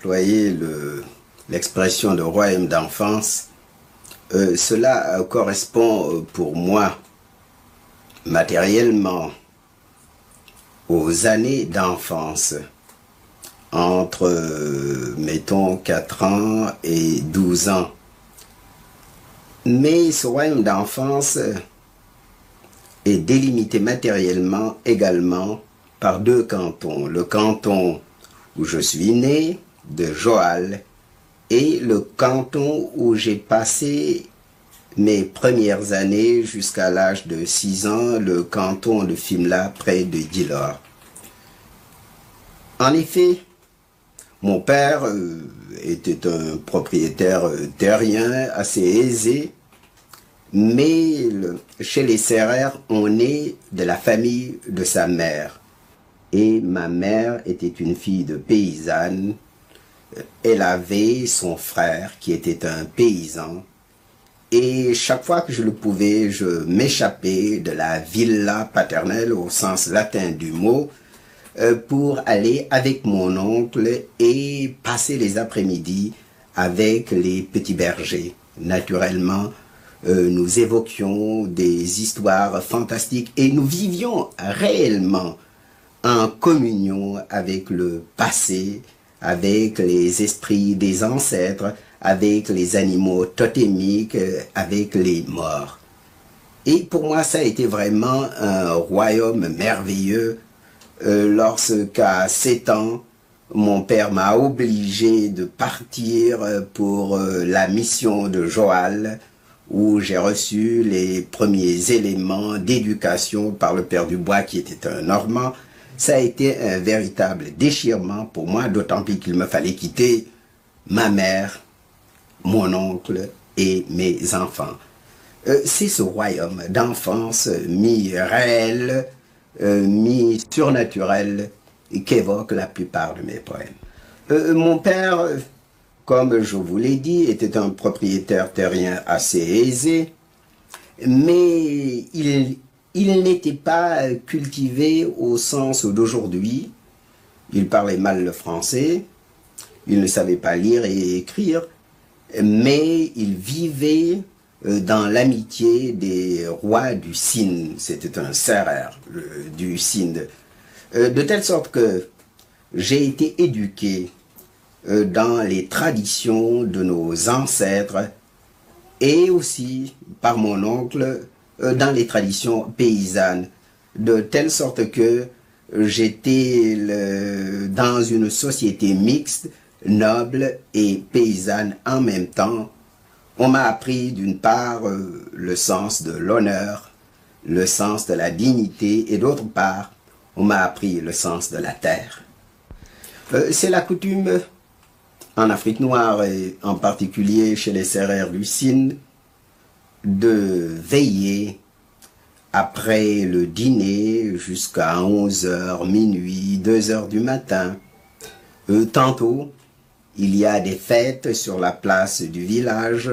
employé l'expression de royaume d'enfance, cela correspond pour moi matériellement aux années d'enfance, entre, mettons, 4 ans et 12 ans. Mais ce royaume d'enfance est délimité matériellement également par 2 cantons. Le canton où je suis né, de Joal, et le canton où j'ai passé mes premières années jusqu'à l'âge de 6 ans, le canton de Fimela, près de Djilor. En effet, mon père était un propriétaire terrien assez aisé, mais chez les Sérères, on est de la famille de sa mère. Et ma mère était une fille de paysanne. Elle avait son frère qui était un paysan. Et chaque fois que je le pouvais, je m'échappais de la villa paternelle au sens latin du mot pour aller avec mon oncle et passer les après-midi avec les petits bergers. Naturellement, nous évoquions des histoires fantastiques et nous vivions réellement en communion avec le passé, avec les esprits des ancêtres, avec les animaux totémiques, avec les morts. Et pour moi, ça a été vraiment un royaume merveilleux lorsqu'à 7 ans, mon père m'a obligé de partir pour la mission de Joal, où j'ai reçu les premiers éléments d'éducation par le père Dubois, qui était un Normand. Ça a été un véritable déchirement pour moi, d'autant plus qu'il me fallait quitter ma mère, mon oncle et mes enfants. C'est ce royaume d'enfance mi-réel, mi-surnaturel qu'évoquent la plupart de mes poèmes. Mon père, comme je vous l'ai dit, était un propriétaire terrien assez aisé, mais il n'était pas cultivé au sens d'aujourd'hui. Il parlait mal le français, il ne savait pas lire et écrire, mais il vivait dans l'amitié des rois du Sine. C'était un Sérère du Sine. De telle sorte que j'ai été éduqué dans les traditions de nos ancêtres et aussi par mon oncle dans les traditions paysannes, de telle sorte que j'étais dans une société mixte, noble et paysanne en même temps. On m'a appris d'une part le sens de l'honneur, le sens de la dignité, et d'autre part, on m'a appris le sens de la terre. C'est la coutume en Afrique noire et en particulier chez les Sérères du Sine de veiller après le dîner jusqu'à 11 h, minuit, 2 h du matin. Tantôt, il y a des fêtes sur la place du village.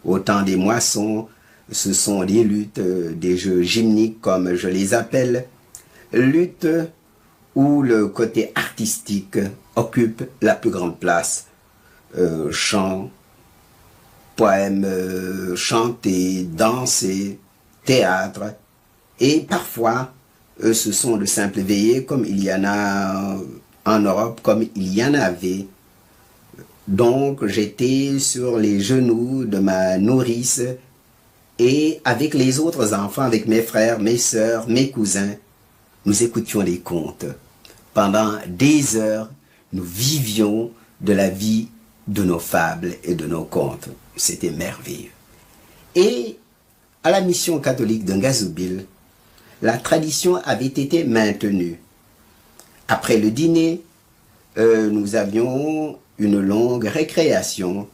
Au temps des moissons, ce sont des luttes, des jeux gymniques comme je les appelle. Luttes où le côté artistique occupe la plus grande place. Chants, poèmes chantés, dansés, théâtre. Et parfois, ce sont de simples veillées comme il y en a en Europe, comme il y en avait. Donc j'étais sur les genoux de ma nourrice et avec les autres enfants, avec mes frères, mes sœurs, mes cousins, nous écoutions les contes. Pendant des heures, nous vivions de la vie de nos fables et de nos contes. C'était merveilleux. Et à la mission catholique de Ngazoubil, la tradition avait été maintenue. Après le dîner, nous avions une longue récréation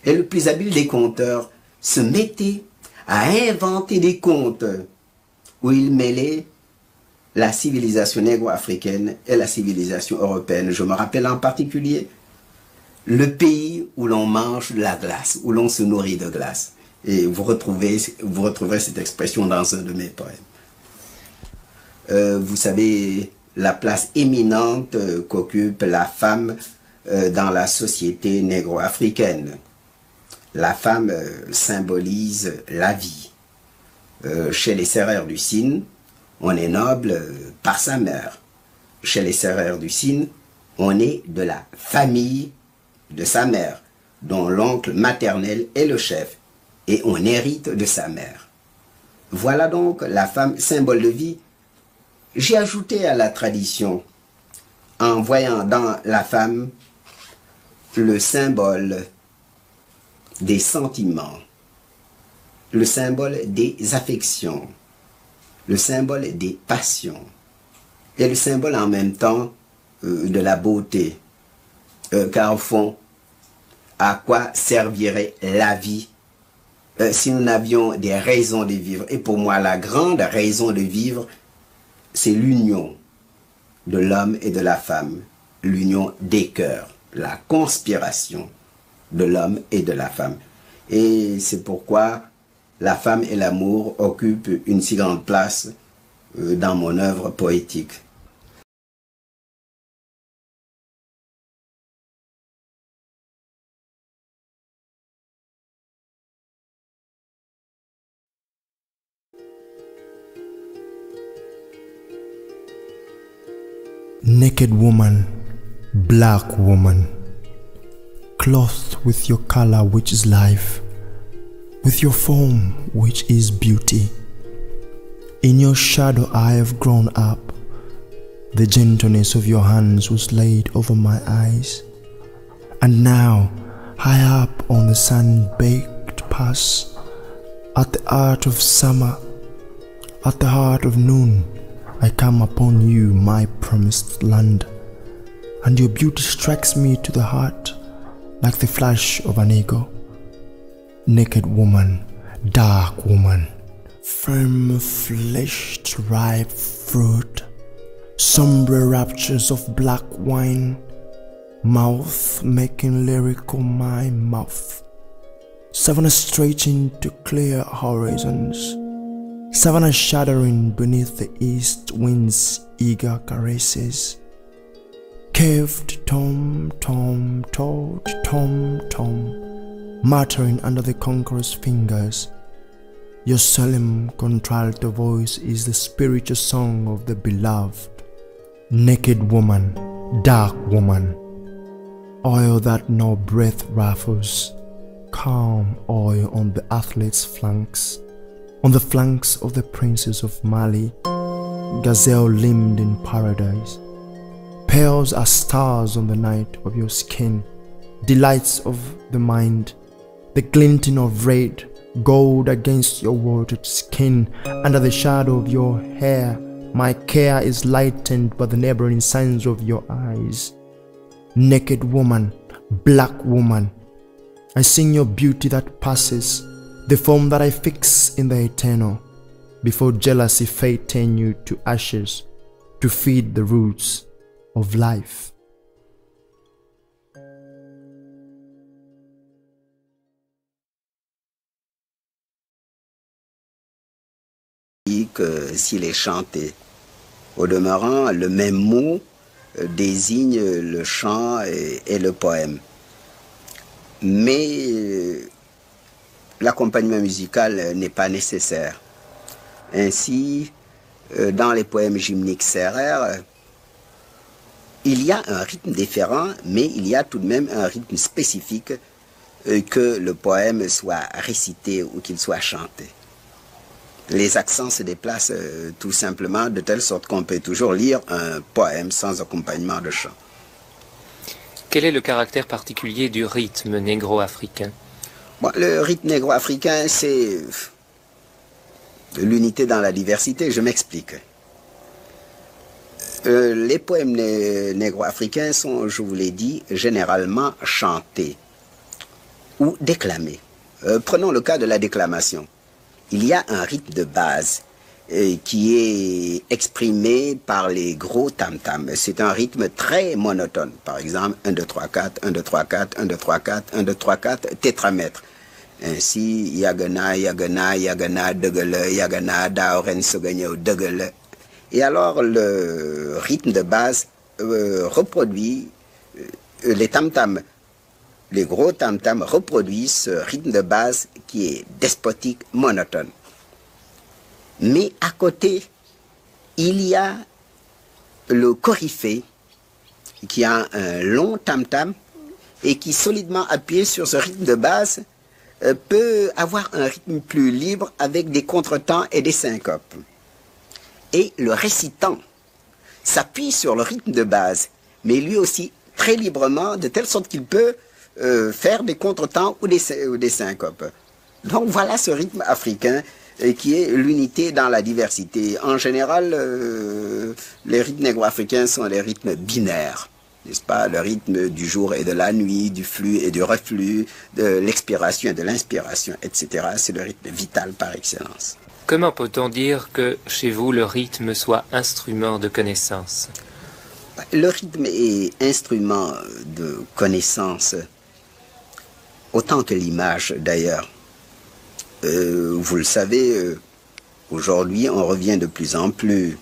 et le plus habile des conteurs se mettait à inventer des contes où il mêlait la civilisation négro-africaine et la civilisation européenne. Je me rappelle en particulier le pays où l'on mange de la glace, où l'on se nourrit de glace. Et vous retrouverez cette expression dans un de mes poèmes. Vous savez, la place éminente qu'occupe la femme dans la société négro-africaine. La femme symbolise la vie. Chez les Sérères du Sine, on est noble par sa mère. Chez les Sérères du Sine, on est de la famille de sa mère, dont l'oncle maternel est le chef, et on hérite de sa mère. Voilà donc la femme symbole de vie. J'ai ajouté à la tradition, en voyant dans la femme le symbole des sentiments, le symbole des affections, le symbole des passions, et le symbole en même temps de la beauté. Car au fond, à quoi servirait la vie si nous n'avions des raisons de vivre? Et pour moi, la grande raison de vivre, c'est l'union de l'homme et de la femme, l'union des cœurs, la conspiration de l'homme et de la femme. Et c'est pourquoi la femme et l'amour occupent une si grande place dans mon œuvre poétique. Naked woman, black woman, clothed with your color which is life, with your form which is beauty. In your shadow I have grown up, the gentleness of your hands was laid over my eyes. And now, high up on the sun-baked pass, at the heart of summer, at the heart of noon, I come upon you, my promised land, and your beauty strikes me to the heart like the flash of an eagle. Naked woman, dark woman, firm-fleshed ripe fruit, sombre raptures of black wine, mouth making lyrical my mouth, savannah stretching to clear horizons, savannah shuddering beneath the east wind's eager caresses. Caved tom, tom, toad, tom, tom, muttering under the conqueror's fingers. Your solemn contralto voice is the spiritual song of the beloved. Naked woman, dark woman, oil that no breath ruffles, calm oil on the athlete's flanks, on the flanks of the princes of Mali, gazelle limbed in paradise. Pearls are stars on the night of your skin, delights of the mind, the glinting of red, gold against your watered skin, under the shadow of your hair. My care is lightened by the neighboring signs of your eyes. Naked woman, black woman, I sing your beauty that passes, the form that I fix in the eternal, before jealousy fate turn you to ashes, to feed the roots of life. Que s'il est chanté. Au demeurant, le même mot désigne le chant et le poème. Mais l'accompagnement musical n'est pas nécessaire. Ainsi, dans les poèmes gymniques sérères, il y a un rythme différent, mais il y a tout de même un rythme spécifique, que le poème soit récité ou qu'il soit chanté. Les accents se déplacent tout simplement de telle sorte qu'on peut toujours lire un poème sans accompagnement de chant. Quel est le caractère particulier du rythme négro-africain? Bon, le rythme négro-africain, c'est l'unité dans la diversité. Je m'explique. Les poèmes négro-africains sont, je vous l'ai dit, généralement chantés ou déclamés. Prenons le cas de la déclamation. Il y a un rythme de base qui est exprimé par les gros tam-tams. C'est un rythme très monotone. Par exemple, 1, 2, 3, 4, 1, 2, 3, 4, 1, 2, 3, 4, 1, 2, 3, 4, tétramètre. Ainsi, yagana, yagana, yagana, degele, yagana, daoren, soganyo, degele. Et alors, le rythme de base reproduit les tam-tams, les gros tam-tams reproduisent ce rythme de base qui est despotique, monotone. Mais à côté, il y a le coryphée qui a un long tam-tam et qui, solidement appuyé sur ce rythme de base, peut avoir un rythme plus libre avec des contretemps et des syncopes. Et le récitant s'appuie sur le rythme de base, mais lui aussi très librement, de telle sorte qu'il peut faire des contretemps ou des syncopes. Donc voilà ce rythme africain qui est l'unité dans la diversité. En général, les rythmes négro-africains sont des rythmes binaires, n'est-ce pas? Le rythme du jour et de la nuit, du flux et du reflux, de l'expiration et de l'inspiration, etc. C'est le rythme vital par excellence. Comment peut-on dire que chez vous le rythme soit instrument de connaissance? Le rythme est instrument de connaissance, autant que l'image d'ailleurs. Vous le savez, aujourd'hui on revient de plus en plus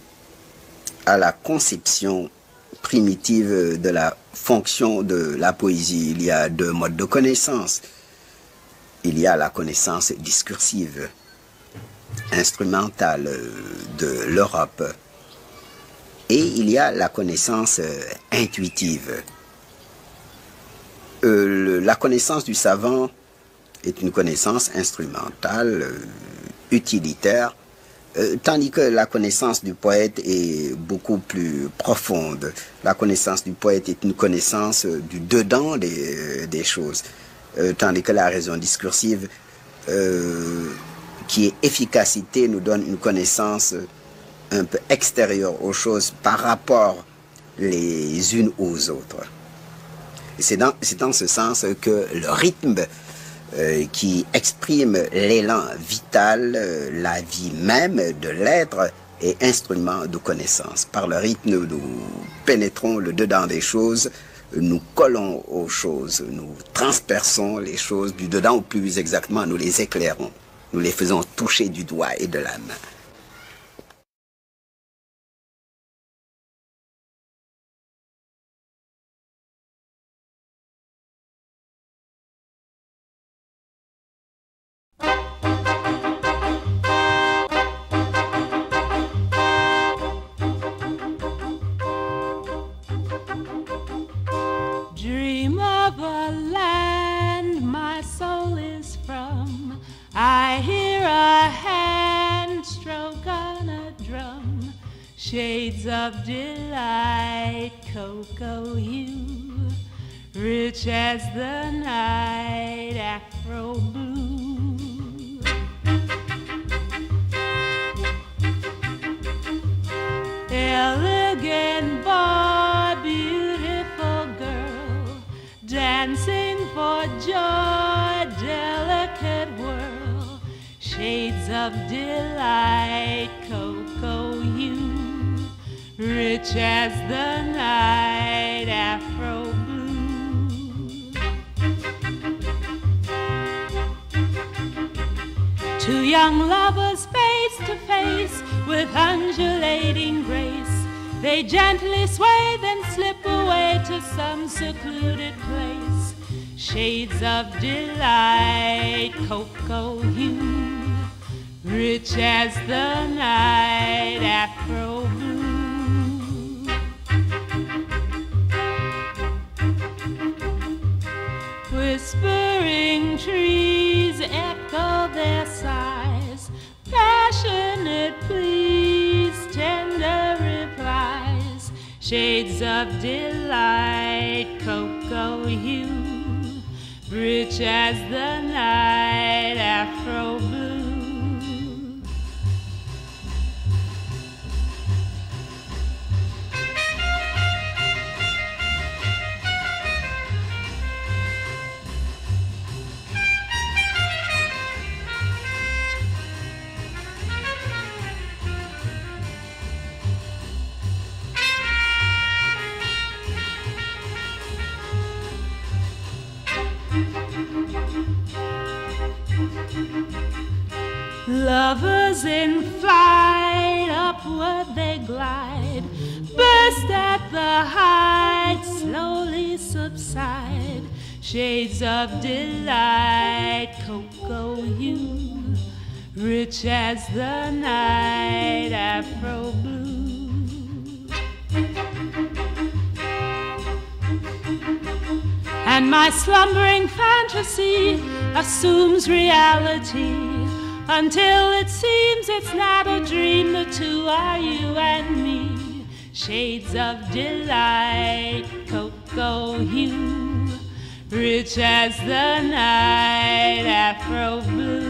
à la conception primitive de la fonction de la poésie. Il y a deux modes de connaissance. Il y a la connaissance discursive, instrumentale de l'Europe, et il y a la connaissance intuitive. La connaissance du savant est une connaissance instrumentale, utilitaire, tandis que la connaissance du poète est beaucoup plus profonde. La connaissance du poète est une connaissance du dedans des choses, tandis que la raison discursive, qui est efficacité, nous donne une connaissance un peu extérieure aux choses par rapport les unes aux autres. C'est dans ce sens que le rythme qui exprime l'élan vital, la vie même de l'être, est instrument de connaissance. Par le rythme, nous pénétrons le dedans des choses, nous collons aux choses, nous transperçons les choses du dedans, ou plus exactement, nous les éclairons. Nous les faisons toucher du doigt et de la main. Dream of a land my soul is from. I hear a hand stroke on a drum. Shades of delight, cocoa hue, rich as the night, afro blue. Elegant boy, beautiful girl, dancing for joy, delicate whirl. Shades of delight, cocoa hue, rich as the night, afro blue. Two young lovers face to face with undulating grace. They gently sway, then slip away to some secluded place. Shades of delight, cocoa hue, rich as the night, afro blue. Whispering trees echo their sighs, passionate pleas, tender replies. Shades of delight, cocoa hue, rich as the night, afro blue. Lovers in flight, upward they glide, burst at the height, slowly subside. countryside, shades of delight, cocoa hue, rich as the night, Afro blue. And my slumbering fantasy assumes reality until it seems it's not a dream. The two are you and me, shades of delight, cocoa hue, rich as the night, Afro blue.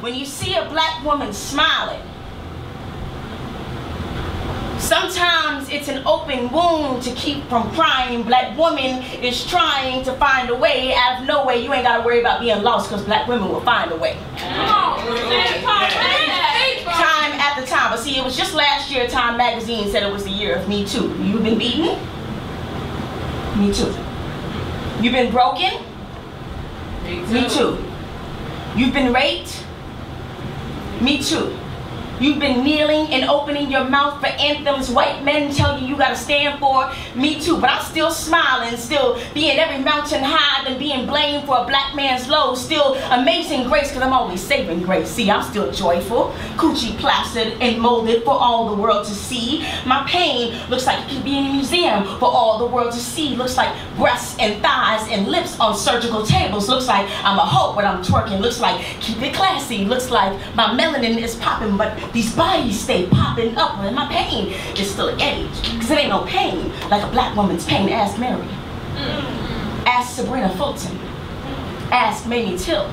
When you see a black woman smiling, sometimes it's an open wound to keep from crying. Black woman is trying to find a way. Out of no way, you ain't got to worry about being lost, because black women will find a way. Time after time. But see, it was just last year Time magazine said it was the year of Me Too. You've been beaten? Me too. You've been broken? Me too. You've been raped? Me too. You've been kneeling and opening your mouth for anthems white men tell you you gotta stand for. Me too. But I'm still smiling, still being every mountain high than being blamed for a black man's low. Still amazing grace, because I'm always saving grace. See, I'm still joyful, coochie plastered and molded for all the world to see. My pain looks like it could be in a museum for all the world to see. Looks like breasts and thighs and lips on surgical tables. Looks like I'm a hoe when I'm twerking. Looks like keep it classy. Looks like my melanin is popping, but these bodies stay popping up, and my pain is still a gauge, because it ain't no pain like a black woman's pain. Ask Mary. Ask Sabrina Fulton. Ask Mamie Till.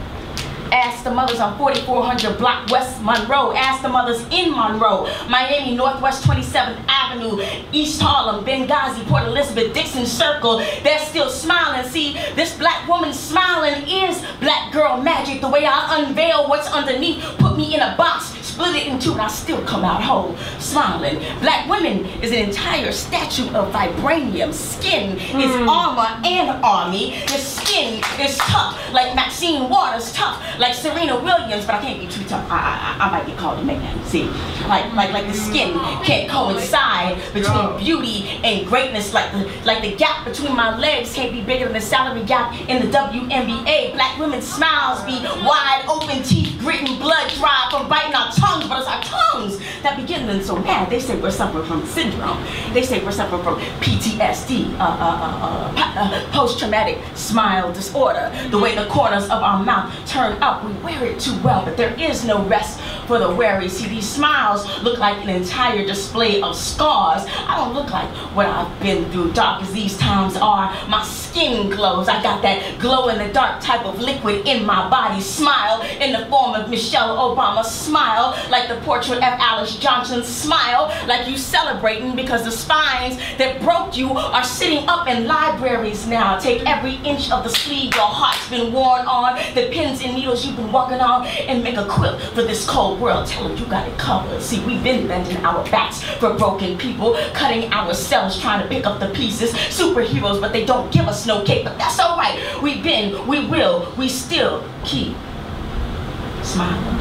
Ask the mothers on 4400 Block West Monroe. Ask the mothers in Monroe, Miami, Northwest 27th Avenue, East Harlem, Benghazi, Port Elizabeth, Dixon Circle. They're still smiling. See, this black woman smiling is black girl magic. The way I unveil what's underneath, put me in a box, split it in two, and I still come out whole, smiling. Black women is an entire statue of vibranium. Skin is armor and army. The skin is tough, like Maxine Waters tough, like Serena Williams, but I can't be too tough. I might get called a man. See, like the skin can't coincide between beauty and greatness. Like the gap between my legs can't be bigger than the salary gap in the WNBA. Black women's smiles be wide open, teeth gritting, blood dry from biting our tongues, but it's our tongues that be getting them so mad. They say we're suffering from syndrome. They say we're suffering from PTSD, post-traumatic smile disorder. The way the corners of our mouth turn up, we wear it too well, but there is no rest for the weary. See, these smiles look like an entire display of scars. I don't look like what I've been through, dark as these times are. My skin glows. I got that glow-in-the-dark type of liquid in my body. Smile in the form of Michelle Obama. Smile like the portrait of Alice Johnson. Smile like you celebrating because the spines that broke you are sitting up in libraries now. Take every inch of the sleeve your heart's been worn on, the pins and needles you've been walking on, and make a quilt for this cold world. Tell them you got it covered. See, we've been bending our backs for broken people, cutting ourselves trying to pick up the pieces. Superheroes, but they don't give us no cake, but that's all right. We've been, we will, we still keep smiling.